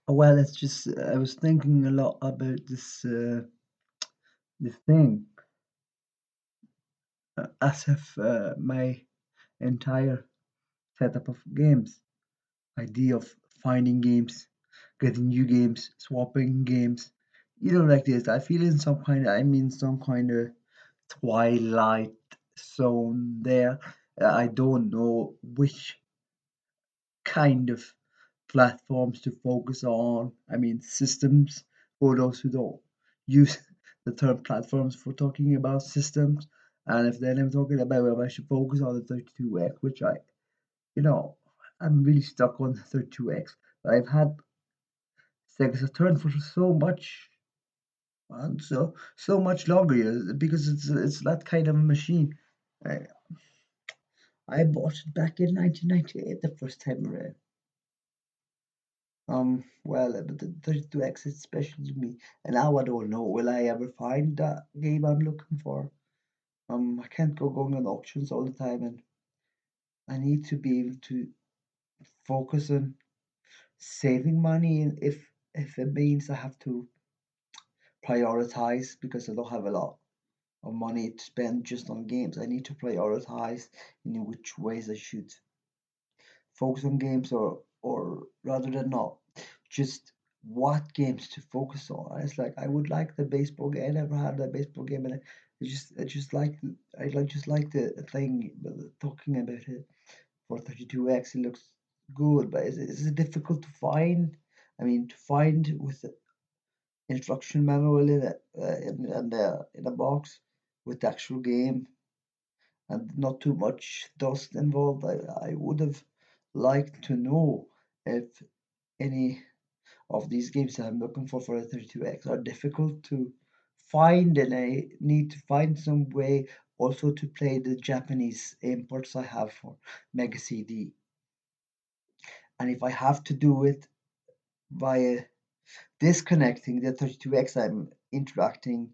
Well, it's just I was thinking a lot about this thing, as if my entire setup of games, idea of finding games, getting new games, swapping games, like this. I feel in some kind. I'm in some kind of twilight zone there. I don't know which kind of platforms to focus on. I mean, systems, for those who don't use the term platforms for talking about systems. And if then I'm talking about whether I should focus on the 32X, which you know, I'm really stuck on the 32X. I've had Sega Saturn for so much, and so much longer, because it's that kind of a machine. I, I bought it back in 1998 the first time around. But the 32X is special to me, and now I don't know, will I ever find that game I'm looking for? I can't go going on auctions all the time, and I need to be able to focus on saving money, and if it means I have to prioritize because I don't have a lot of money to spend just on games, I need to prioritize in which ways I should focus on games, or rather than not, just what games to focus on. It's like I would like the baseball game. I never had that baseball game, and I just like the thing, talking about it for 32X. It looks good, but is it difficult to find? I mean, to find with the instruction manual in it, in a box with the actual game, and not too much dust involved. I would have liked to know if any of these games that I'm looking for a 32X are difficult to find, and I need to find some way also to play the Japanese imports I have for Mega CD. And if I have to do it via disconnecting the 32X, I'm interacting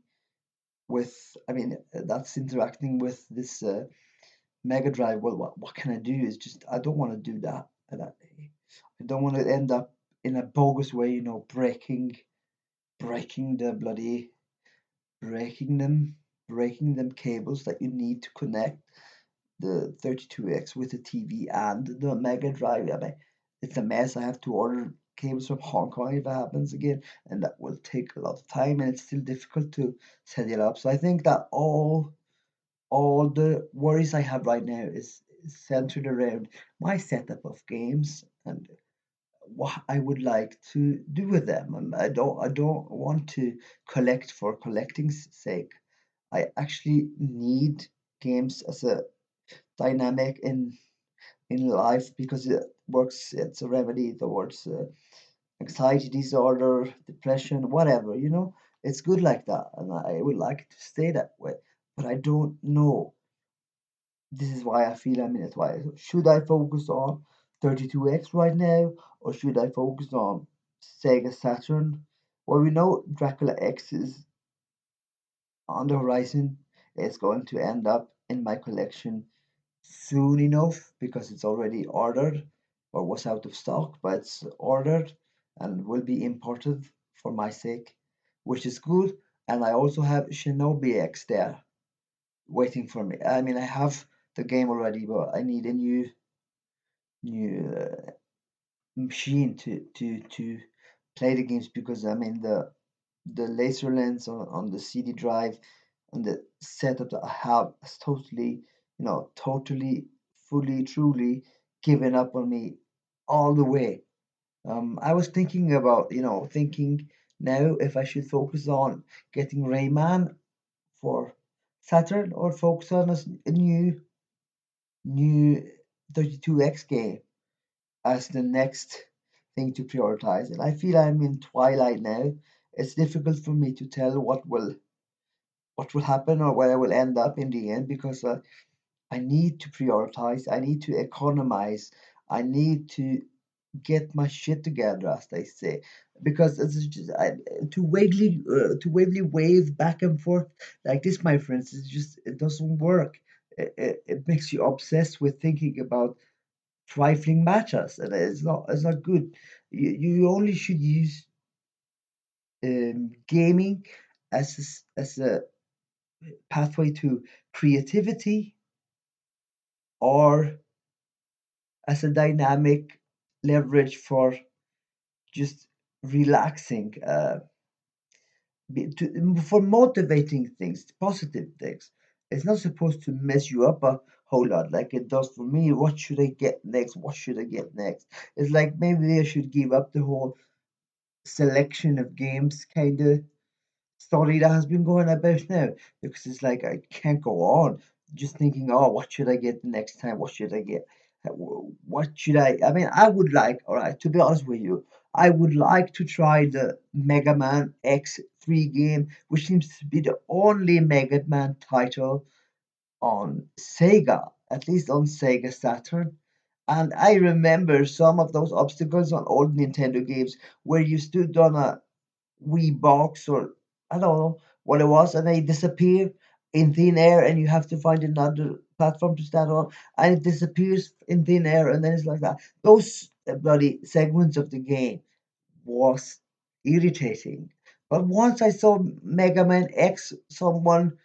with, I mean, that's interacting with this Mega Drive. Well, what can I do? Is just I don't want to do that. And I don't want to end up in a bogus way, breaking the bloody breaking them breaking them cables that you need to connect the 32X with the TV and the Mega Drive. I mean, it's a mess. I have to order cables from Hong Kong if it happens again, and that will take a lot of time, and it's still difficult to set it up. So I think that all the worries I have right now is centered around my setup of games and what I would like to do with them. I don't want to collect for collecting's sake. I actually need games as a dynamic in life because it works. It's a remedy towards anxiety disorder, depression, whatever. It's good like that, and I would like it to stay that way. But I don't know. This is why I feel I'm in it. Why should I focus on 32X right now, or should I focus on Sega Saturn? Well, we know Dracula X is on the horizon. It's going to end up in my collection soon enough because it's already ordered or was out of stock, but it's ordered and will be imported for my sake, which is good. And I also have Shinobi X there waiting for me. I mean, I have the game already, but I need a new machine to play the games because I mean the laser lens on the CD drive and the setup that I have is totally, fully, truly given up on me all the way. I was thinking about, thinking now if I should focus on getting Rayman for Saturn or focus on a new 32X game as the next thing to prioritize. And I feel I'm in twilight now. It's difficult for me to tell what will happen or where I will end up in the end because I need to prioritize. I need to economize. I need to get my shit together, as they say, because it's just to waively wave back and forth like this, my friends. It doesn't work. It makes you obsessed with thinking about trifling matches, and it's not good. You only should use gaming as a pathway to creativity or as a dynamic leverage for just relaxing, for motivating things, positive things. It's not supposed to mess you up a whole lot like it does for me. What should I get next? What should I get next? It's like maybe I should give up the whole selection of games kind of story that has been going about now, because it's like I can't go on just thinking, oh, what should I get the next time? What should I get? What should I mean, I would like, all right, to be honest with you, I would like to try the Mega Man X3 game, which seems to be the only Mega Man title on Sega, at least on Sega Saturn. And I remember some of those obstacles on old Nintendo games where you stood on a wee box, or I don't know what it was, and they disappear in thin air, and you have to find another platform to stand on, and it disappears in thin air, and then it's like that. Those bloody segments of the game was irritating. But once I saw Mega Man X, someone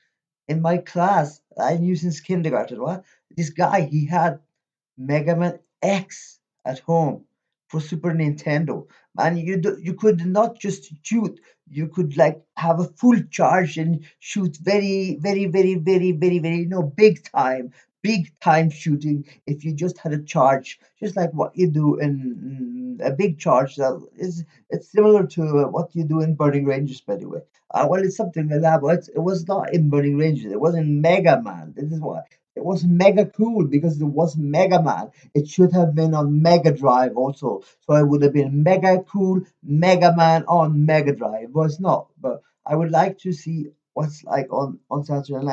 in my class I knew since kindergarten, what this guy, he had Mega Man X at home for Super Nintendo. And you could not just shoot, you could like have a full charge and shoot very, very, very, very, very, very, big time shooting if you just had a charge, just like what you do in a big charge. That is, it's similar to what you do in Burning Rangers, by the way. Well, it's something like that, but it was not in Burning Rangers. It was in Mega Man. This is why it was mega cool, because it was Mega Man. It should have been on Mega Drive also. So it would have been mega cool Mega Man on Mega Drive. It was not. But I would like to see what's like on Saturn. And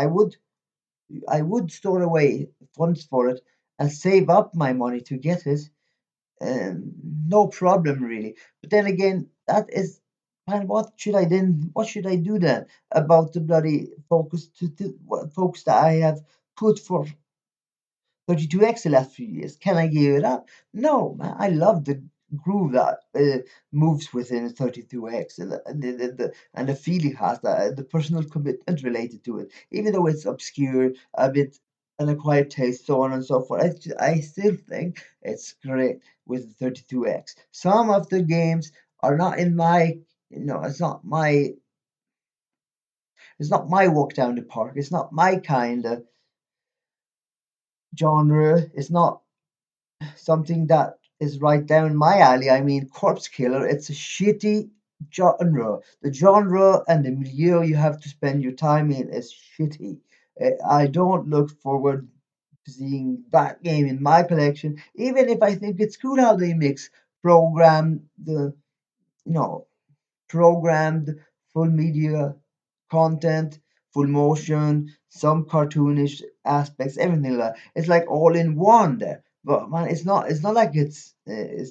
I would store away funds for it and save up my money to get it. Um, no problem really. But then again, that is, man, what should I do then about the bloody focus that I have put for 32X the last few years? Can I give it up? No, man. I love the groove that moves within 32X, and the feeling has that, the personal commitment related to it, even though it's obscure, a bit an acquired taste, so on and so forth. I still think it's great with 32X. Some of the games are not in my, it's not my walk down the park. It's not my kind of genre. It's not something that is right down my alley. I mean, Corpse Killer, it's a shitty genre. The genre and the milieu you have to spend your time in is shitty. I don't look forward to seeing that game in my collection, even if I think it's cool how they mix program the you know programmed full media content, full motion, some cartoonish aspects, everything like that. It's like all in one there. But man, it's not like it's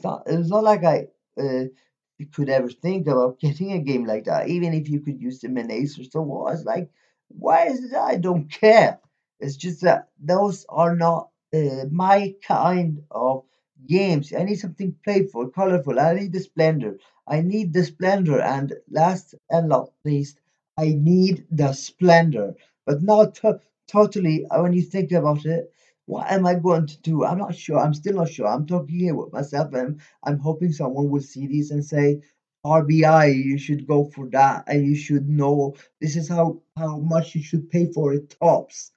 not like I could ever think about getting a game like that, even if you could use the menace or so on. It's like, why is it that I don't care? It's just that those are not my kind of games. I need something playful, colorful. I need the splendor. I need the splendor, and last and not least, I need the splendor. But not totally. When you think about it, what am I going to do? I'm not sure. I'm still not sure. I'm talking here with myself, and I'm hoping someone will see this and say, RBI, you should go for that, and you should know this is how much you should pay for it tops.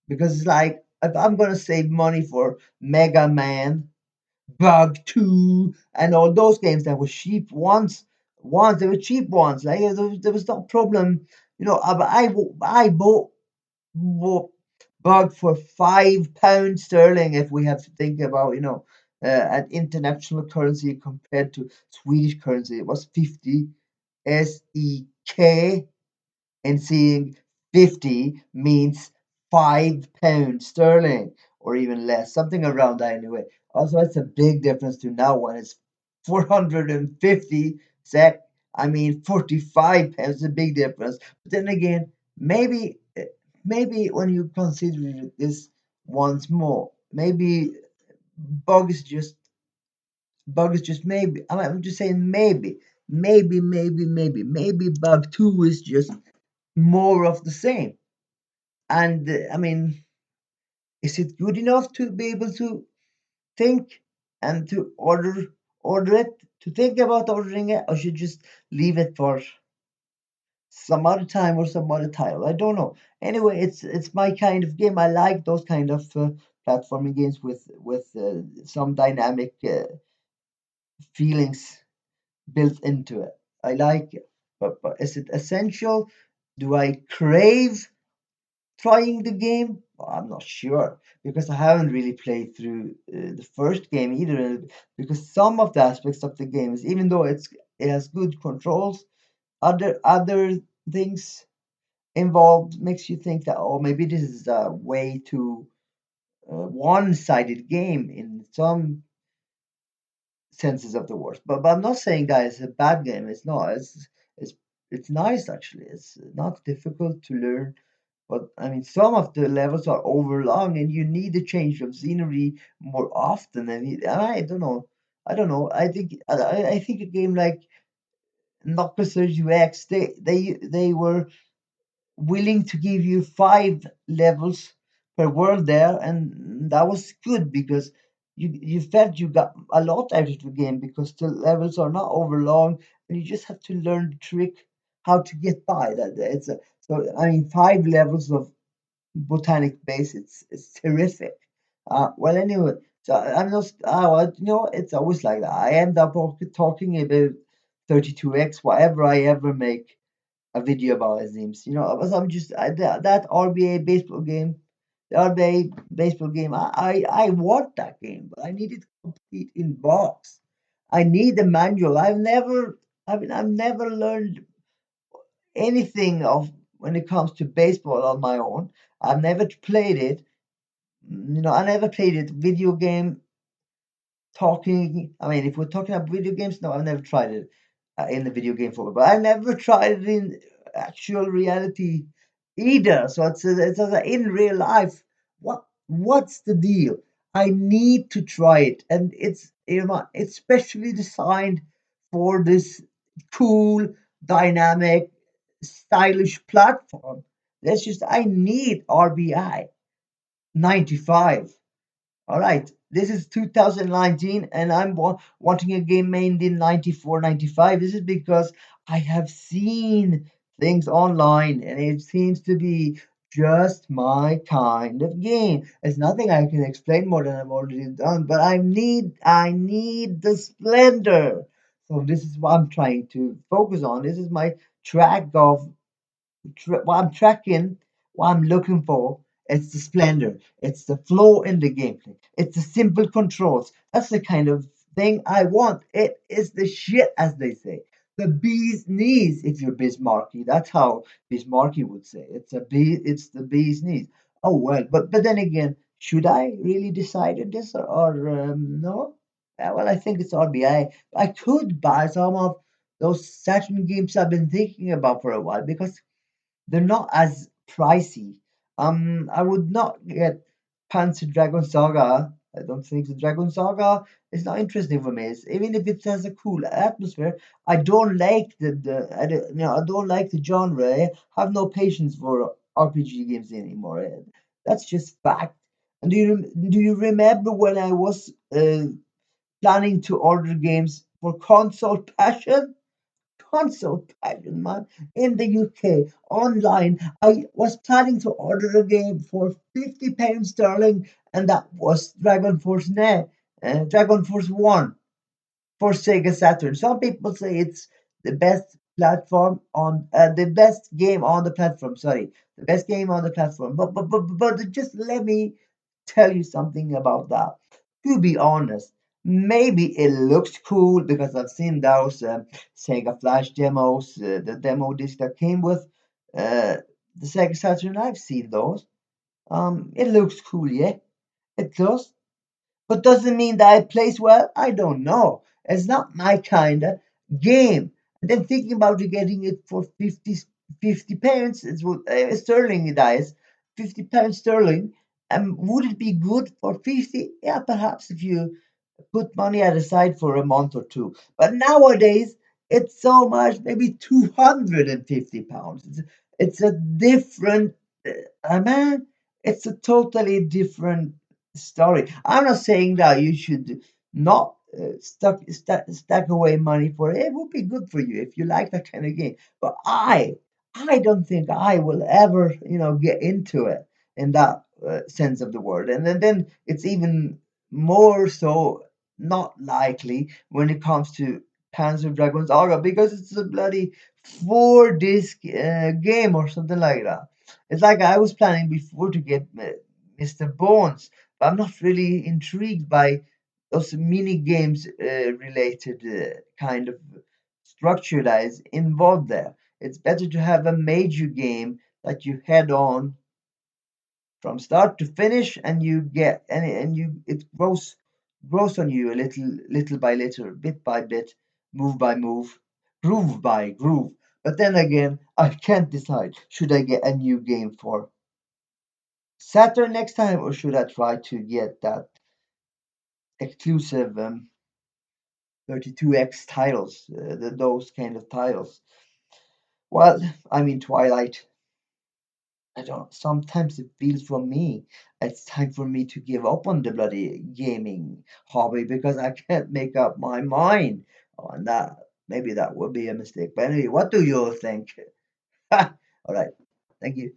Because it's like, if I'm gonna save money for Mega Man, Bug 2, and all those games that were cheap once they were cheap ones. Like there was no problem, but I bought Bug for £5 sterling. If we have to think about an international currency compared to Swedish currency, it was 50 SEK, and seeing 50 means £5 sterling, or even less, something around that anyway. Also, it's a big difference to now when it's 450 SEK. I mean, £45 is a big difference. But then again, maybe when you consider this once more, maybe Bug is just Bug is just maybe. I'm just saying maybe, maybe bug two is just more of the same. And I mean, is it good enough to be able to think and to order it, to think about ordering it, or should just leave it for some other time or some other title? I don't know. Anyway, it's my kind of game. I like those kind of platforming games with some dynamic feelings built into it. I like it. But is it essential? Do I crave trying the game? Well, I'm not sure because I haven't really played through the first game either. Because some of the aspects of the game is, even though it has good controls, other things involved makes you think that, oh, maybe this is a way too one-sided game in some senses of the word. But I'm not saying that it's a bad game. It's not. It's it's nice actually. It's not difficult to learn. But I mean, some of the levels are overlong, and you need a change of scenery more often. I don't know. I don't know. I think a game like Knuckles UX, they were willing to give you 5 levels per world there, and that was good because you felt you got a lot out of the game because the levels are not over long, and you just have to learn the trick how to get by. That it's a, so I mean 5 levels of botanic base. It's terrific. Well, anyway, so I'm just well, it's always like that. I end up talking about 32x whatever I ever make a video about his names. But I'm just that RBA baseball game, the RBA baseball game. I want that game, but I need it complete in box. I need the manual. I've never learned anything of when it comes to baseball on my own. I've never played it. I never played it. Video game talking. I mean, if we're talking about video games, no, I've never tried it in the video game form, but I never tried it in actual reality either. So in real life. What's the deal? I need to try it, and it's specially designed for this cool, dynamic, stylish platform. That's just I need RBI 95. All right, this is 2019, and I'm wanting a game made in 94, 95. This is because I have seen things online, and it seems to be just my kind of game. It's nothing I can explain more than I've already done, but I need the splendor. So this is what I'm trying to focus on. This is my track of what I'm tracking, what I'm looking for. It's the splendor. It's the flow in the gameplay. It's the simple controls. That's the kind of thing I want. It is the shit, as they say. The bee's knees, if you're Bismarcky. That's how Bismarcky would say. It's the bee's knees. Oh well, but then again, should I really decide on this or no? Well, I think it's RBI. I could buy some of those Saturn games I've been thinking about for a while because they're not as pricey. I would not get Panzer Dragon Saga. I don't think the Dragon Saga is not interesting for me. Even if it has a cool atmosphere, I don't like I don't like the genre. I have no patience for RPG games anymore. That's just fact. And do you remember when I was planning to order games for console passion? Console pattern, man. In the UK, online, I was planning to order a game for £50 sterling, and that was Dragon Force 1 for Sega Saturn. Some people say it's the best the best game on the platform. Sorry, the best game on the platform. But just let me tell you something about that. To be honest, maybe it looks cool because I've seen those Sega Flash demos, the demo disc that came with uh, the Sega Saturn. I've seen those. It looks cool, yeah, it does. But doesn't mean that it plays well. I don't know. It's not my kind of game. And then thinking about you getting it for 50 pounds, it's what sterling it is, £50 sterling. Would it be good for 50? Yeah, perhaps if you put money aside for a month or two. But nowadays, it's so much, maybe £250. It's a different, man, it's a totally different story. I'm not saying that you should not stack away money for it. It would be good for you if you like that kind of game. But I don't think I will ever, get into it in that sense of the word. And then it's even more so not likely when it comes to Panzer Dragoon Saga because it's a bloody 4 disc game or something like that. It's like I was planning before to get Mr. Bones, but I'm not really intrigued by those mini games related kind of structure that is involved there. It's better to have a major game that you head on from start to finish, and you get and you it grows on you a little by little, bit by bit, move by move, groove by groove. But then again, I can't decide, should I get a new game for Saturn next time, or should I try to get that exclusive 32x titles, those kind of titles. Well, I mean, Twilight, I don't. Sometimes it feels for me it's time for me to give up on the bloody gaming hobby because I can't make up my mind on that. Maybe that would be a mistake. But anyway, what do you think? All right. Thank you.